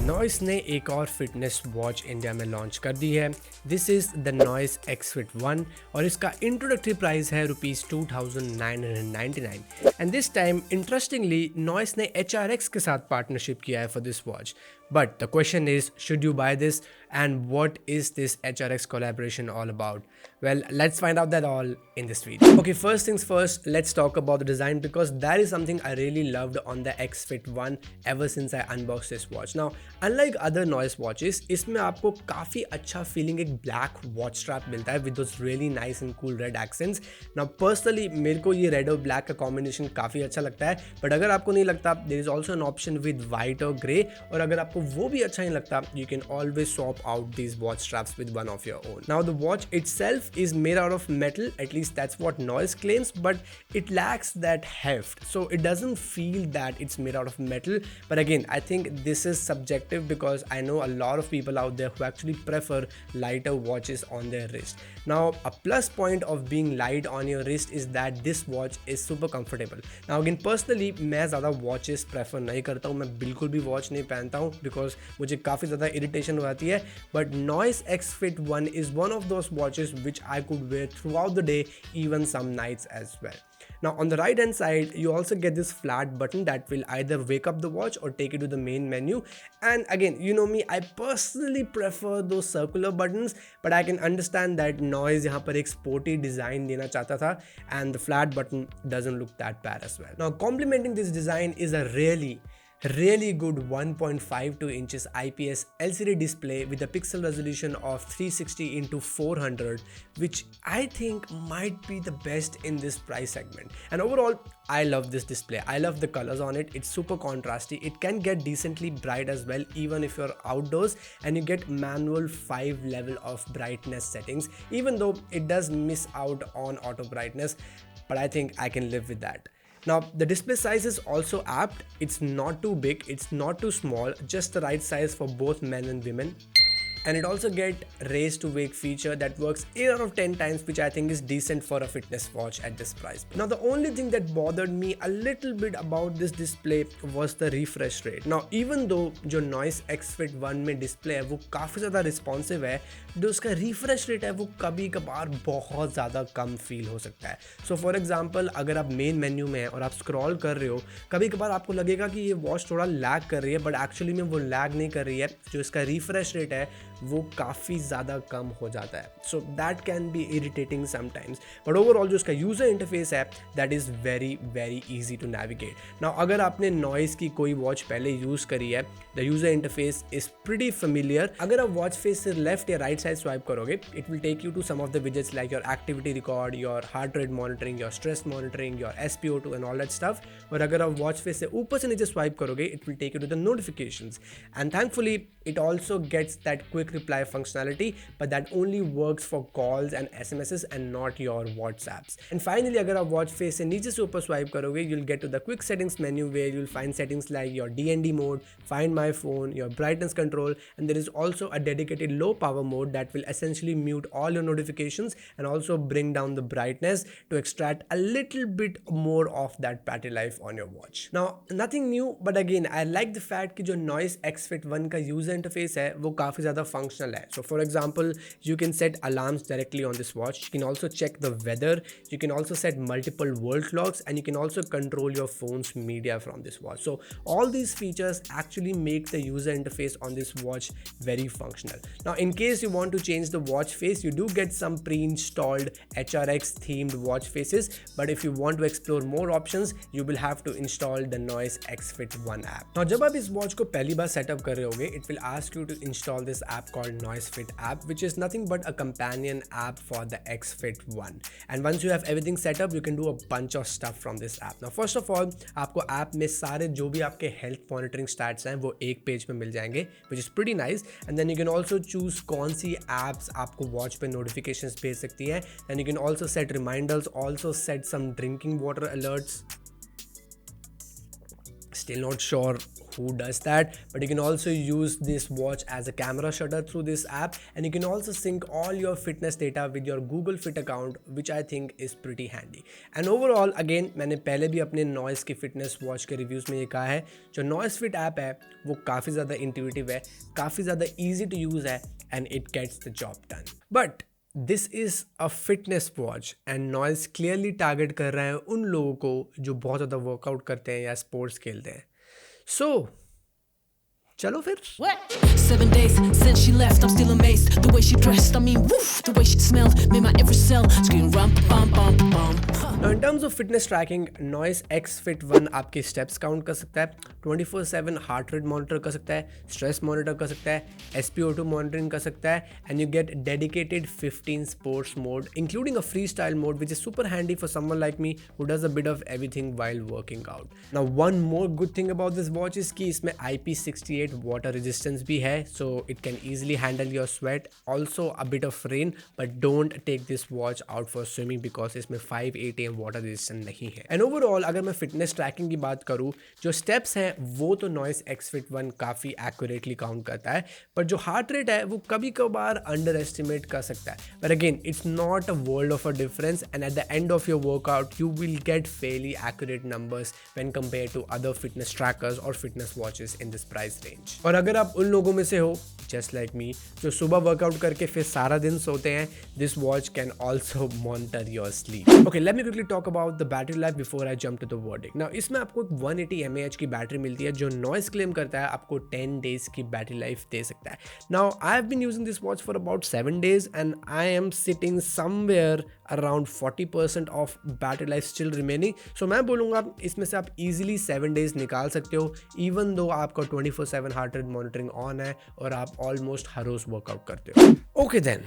Noise ने एक और फिटनेस वॉच इंडिया में लॉन्च कर दी है। This is the noise X-Fit 1 और इसका इंट्रोडक्टरी प्राइस है ₹2999 and this time interestingly noise ने HRX के साथ पार्टनरशिप किया है for this watch. But the question is, should you buy this and what is this HRX collaboration all about? Well, let's find out that all in this video. Okay, first things first, let's talk about the design because that is something I really loved on the X-Fit 1 ever since I unboxed this watch. Now, unlike other noise watches, इसमें आपको काफ़ी अच्छा feeling एक black watch strap मिलता है with those really nice and cool red accents. Now, personally, मेरे को ये red और black का combination काफ़ी अच्छा लगता है, but अगर आपको नहीं लगता, there is also an option with white or grey, और अगर आपको वो भी अच्छा नहीं लगता, you can always swap out these watch straps with one of your own. Now the watch itself is made out of metal, at least that's what Noise claims, but it lacks that heft, so it doesn't feel that it's made out of metal. But again, I think this is subjective because I know a lot of people out there who actually prefer lighter watches on their wrist. Now a plus point of being light on your wrist is that this watch is super comfortable. Now again, personally मैं ज़्यादा watches prefer नहीं करता हूँ, मैं बिल्कुल भी watch नहीं पहनता हूँ because मुझे काफ़ी ज़्यादा इरिटेशन हो जाती है, but Noise X-Fit 1 is one of those watches which I could wear throughout the day, even some nights as well. Now on the right hand side, you also get this flat button that will either wake up the watch or take you to the main menu. And again, you know me, I personally prefer those circular buttons, but I can understand that Noise यहाँ पर एक sporty design देना चाहता था, and the flat button doesn't look that bad as well. Now complementing this design is a really good 1.52 inches IPS LCD display with a pixel resolution of 360 into 400, which I think might be the best in this price segment. And overall, I love this display. I love the colors on it. It's super contrasty. It can get decently bright as well, even if you're outdoors, and you get manual 5 level of brightness settings, even though it does miss out on auto brightness, but I think I can live with that. Now the display size is also apt. It's not too big, it's not too small, just the right size for both men and women. And it also get raise to wake feature that works 8 out of 10 times, which I think is decent for a fitness watch at this price. Now the only thing that bothered me a little bit about this display was the refresh rate. Now even though जो Noise X-Fit 1 में display है वो काफ़ी ज़्यादा responsive है, जो उसका refresh rate है वो कभी कभार बहुत ज़्यादा कम feel हो सकता है. So for example, अगर आप main menu में हैं और आप scroll कर रहे हो, कभी कभार आपको लगेगा कि ये watch थोड़ा lag कर रही है, but actually में वो lag नहीं कर रही है. जो इसका refresh rate है वो काफ़ी ज़्यादा कम हो जाता है. So that can be irritating sometimes. But overall जो इसका user interface है that is very easy to navigate. Now अगर आपने Noise की कोई watch पहले यूज़ करी है, the user interface is pretty familiar. अगर आप watch face से left या right side swipe करोगे, it will take you to some of the widgets like your activity record, your heart rate monitoring, your stress monitoring, your SpO2 and all that stuff. और अगर आप watch face से ऊपर से नीचे swipe करोगे, it will take you to the notifications. And thankfully it also gets that quick reply functionality, but that only works for calls and SMSs and not your WhatsApps. And finally अगर आप watch face से नीचे से ऊपर swipe करोगे, you'll get to the quick settings menu where you'll find settings like your DND mode, find my phone, your brightness control, and there is also a dedicated low power mode that will essentially mute all your notifications and also bring down the brightness to extract a little bit more of that battery life on your watch. Now nothing new, but again I like the fact कि जो Noise X-Fit 1 का user interface है वो काफ़ी ज़्यादा functional है. So for example, you can set alarms directly on this watch. You can also check the weather. You can also set multiple world clocks, and you can also control your phone's media from this watch. So all these features actually make the user interface on this watch very functional. Now in case you want to change the watch face, you do get some pre-installed HRX themed watch faces, but if you want to explore more options, you will have to install the Noise X-Fit 1 app. Now जब आप इस watch को पहली बार setup कर रहे होगे, it will ask you to install this app app called Noise Fit app, which is nothing but a companion app for the X Fit 1. And once you have everything set up, you can do a bunch of stuff from this app. Now first of all, आपको app में सारे जो भी आपके health monitoring stats हैं वो एक page पे मिल जाएंगे, which is pretty nice. And then you can also choose कौन सी apps आपको watch पे notifications भेज सकती हैं. And you can also set reminders, also set some drinking water alerts. Still not sure who does that, but you can also use this watch as a camera shutter through this app, and you can also sync all your fitness data with your Google Fit account, which I think is pretty handy. And overall, again, मैंने पहले भी अपने Noise की fitness watch के reviews में ये कहा है, जो Noise Fit app है वो काफ़ी ज़्यादा intuitive है, काफ़ी ज़्यादा easy to use है, and it gets the job done. But this is a fitness watch and noise clearly target कर रहा है उन लोगों को जो बहुत ज़्यादा वर्कआउट करते हैं या स्पोर्ट्स खेलते हैं. सो चलो फिर. 7 days since she left, I'm still amazed. The way she dressed, I mean, woof. The way she smelled, made my every cell scream rum bum bum bum. Now in terms of fitness tracking, Noise X Fit 1 आपके steps count कर सकता है, 24/7 heart rate monitor कर सकता है, stress monitor कर सकता है, SpO2 monitoring कर सकता है, and you get dedicated 15 sports mode, including a freestyle mode, which is super handy for someone like me who does a bit of everything while working out. Now one more good thing about this watch is कि इसमें IP68 water resistance भी है, so it can easily handle your sweat, also a bit of rain, but don't take this watch out for swimming because इसमें 5 ATM water resistant नहीं है. And overall अगर मैं fitness tracking की बात करूँ, जो steps हैं वो तो Noise X Fit 1 काफ़ी accurately count करता है, पर जो heart rate है वो कभी कभार underestimate कर सकता है. But again, it's not a world of a difference, and at the end of your workout you will get fairly accurate numbers when compared to other fitness trackers or fitness watches in this price range. और अगर आप उन लोगों में से हो just like me जो सुबह वर्कआउट करके फिर सारा दिन सोते हैं, this watch can also monitor your sleep. Okay, let me quickly talk about the battery life before I jump to the verdict. Now इसमें आपको 180 mAh की बैटरी मिलती है जो Noise क्लेम करता है आपको 10 days की बैटरी लाइफ दे सकता है. Now I have been using this watch for about 7 days and I am sitting somewhere around 40% of battery life still remaining. So मैं बोलूँगा इसमें से आप easily 7 days निकाल सकते हो, even though आपका 24/7 heart rate monitoring on है और आप almost हर रोज वर्कआउट करते हो. Okay then,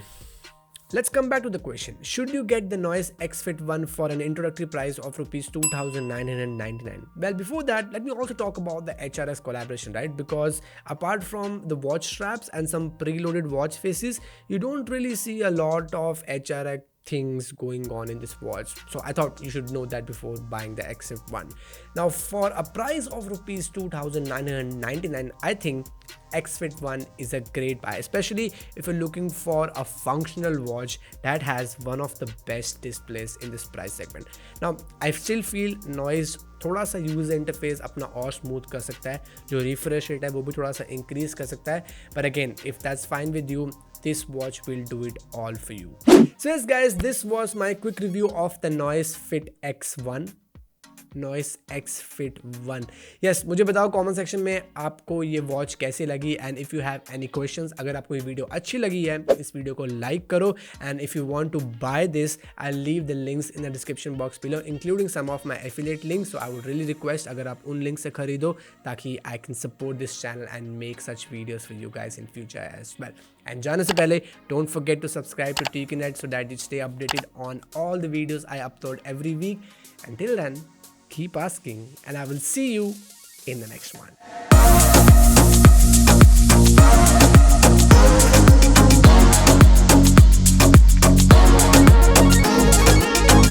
let's come back to the question. Should you get the Noise X Fit 1 for an introductory price of rupees 2,999? Well, before that, let me also talk about the HRX collaboration, right? Because apart from the watch straps and some preloaded watch faces, you don't really see a lot of HRX things going on in this watch, so I thought you should know that before buying the X Fit 1. Now for a price of rupees 2,999, I think X Fit 1 is a great buy, especially if you're looking for a functional watch that has one of the best displays in this price segment. Now I still feel Noise थोड़ा सा user interface अपना और smooth कर सकता है, जो refresh rate है वो भी थोड़ा सा इंक्रीज कर सकता है, but again if that's fine with you, this watch will do it all for you. So yes guys, this was my quick review of the Noise Fit X1. Noise X Fit 1. Yes, मुझे बताओ comment section में आपको ये watch कैसी लगी, and if you have any questions. अगर आपको ये वीडियो अच्छी लगी है इस वीडियो को लाइक करो, and if you want to buy this I leave the links in the description box below including some of my affiliate links. So I would really request अगर आप उन लिंक से खरीदो ताकि I can support this channel and make such videos for you guys in future as well. And जाने से पहले don't forget to subscribe to TQnet so that you stay updated on all the videos I upload every week. Until then, keep asking, and I will see you in the next one.